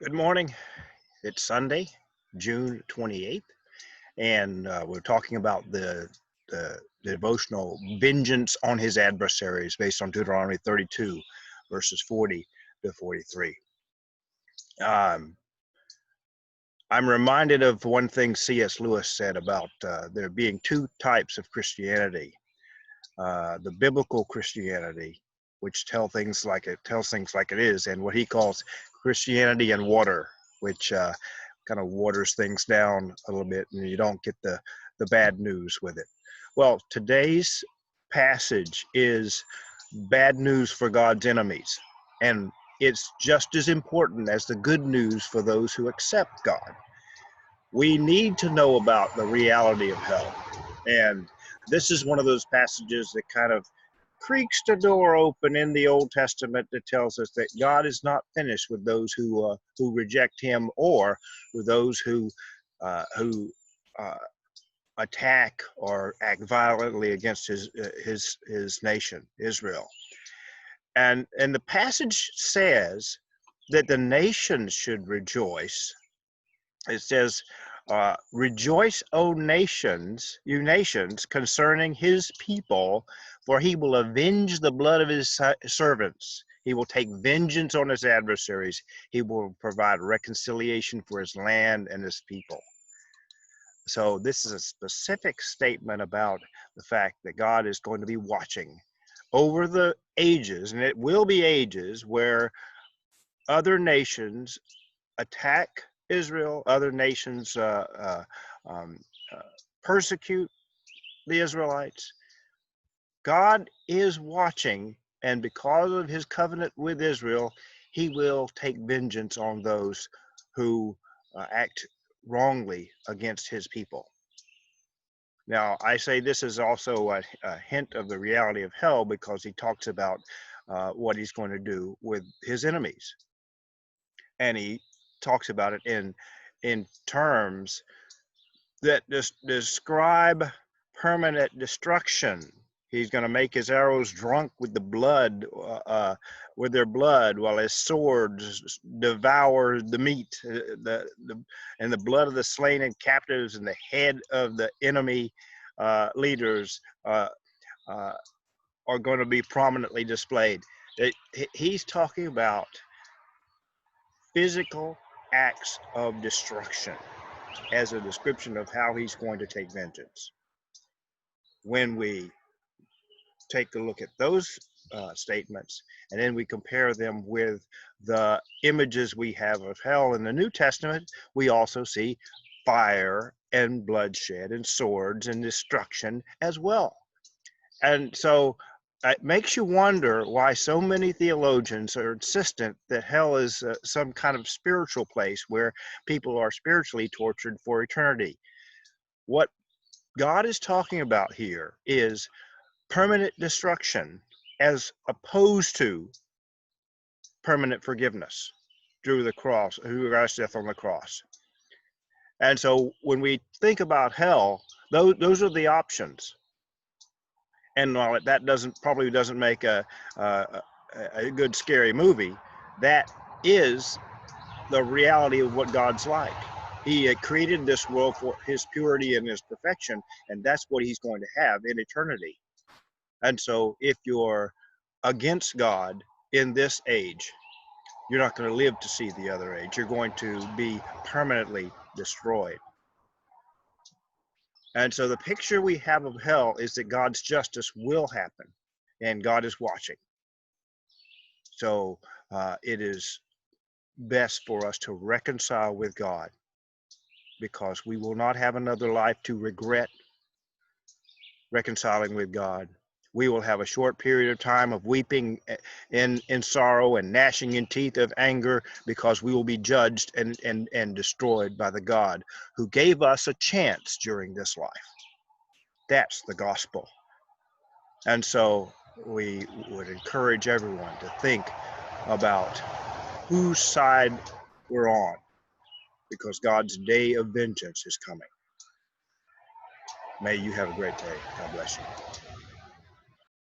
Good morning. It's Sunday, June 28th, and we're talking about the devotional vengeance on his adversaries based on Deuteronomy 32, verses 40 to 43. Um, I'm reminded of one thing C.S. Lewis said about there being two types of Christianity. The biblical Christianity, which tells things like it is, and what he calls Christianity in water, which kind of waters things down a little bit, and you don't get the bad news with it. Well, today's passage is bad news for God's enemies, and it's just as important as the good news for those who accept God. We need to know about the reality of hell, and this is one of those passages that kind of creaks the door open in the Old Testament that tells us that God is not finished with those who reject Him, or with those who attack or act violently against His nation, Israel. And the passage says that the nations should rejoice. It says, rejoice, O nations, you nations, concerning his people, for he will avenge the blood of his servants. He will take vengeance on his adversaries. He will provide reconciliation for his land and his people. So this is a specific statement about the fact that God is going to be watching over the ages, and it will be ages where other nations attack Israel, other nations persecute the Israelites. God is watching, and because of his covenant with Israel, he will take vengeance on those who act wrongly against his people. Now, I say this is also a hint of the reality of hell, because he talks about what he's going to do with his enemies. And he talks about it in terms that describe permanent destruction. He's going to make his arrows drunk with the blood, with their blood, while his swords devour the meat, and the blood of the slain and captives, and the head of the enemy leaders are going to be prominently displayed. He's talking about physical acts of destruction as a description of how he's going to take vengeance. When we take a look at those statements, and then we compare them with the images we have of hell in the New Testament, we also see fire and bloodshed and swords and destruction as well. And so it makes you wonder why so many theologians are insistent that hell is some kind of spiritual place where people are spiritually tortured for eternity. What God is talking about here is permanent destruction, as opposed to permanent forgiveness through the cross, through God's death on the cross. And so when we think about hell, those are the options. And while that probably doesn't make a good scary movie, that is the reality of what God's like. He had created this world for his purity and his perfection, and that's what he's going to have in eternity. And so if you're against God in this age, you're not going to live to see the other age. You're going to be permanently destroyed. And so the picture we have of hell is that God's justice will happen, and God is watching. So it is best for us to reconcile with God, because we will not have another life to regret reconciling with God. We will have a short period of time of weeping in sorrow and gnashing in teeth of anger, because we will be judged and destroyed by the God who gave us a chance during this life. That's the gospel. And so we would encourage everyone to think about whose side we're on, because God's day of vengeance is coming. May you have a great day. God bless you.